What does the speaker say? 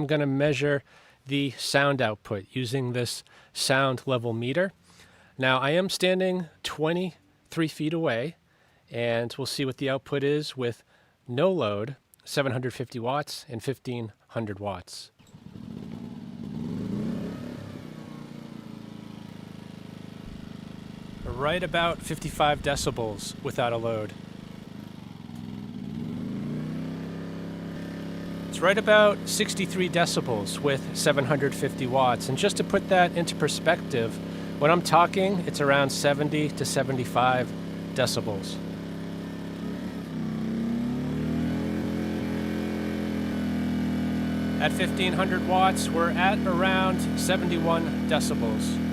I'm going to measure the sound output using this sound level meter. Now I am standing 23 feet away, and we'll see what the output is with no load, 750 watts and 1500 watts. Right about 55 decibels without a load. It's right about 63 decibels with 750 watts. And just to put that into perspective, when I'm talking, it's around 70 to 75 decibels. At 1500 watts, we're at around 71 decibels.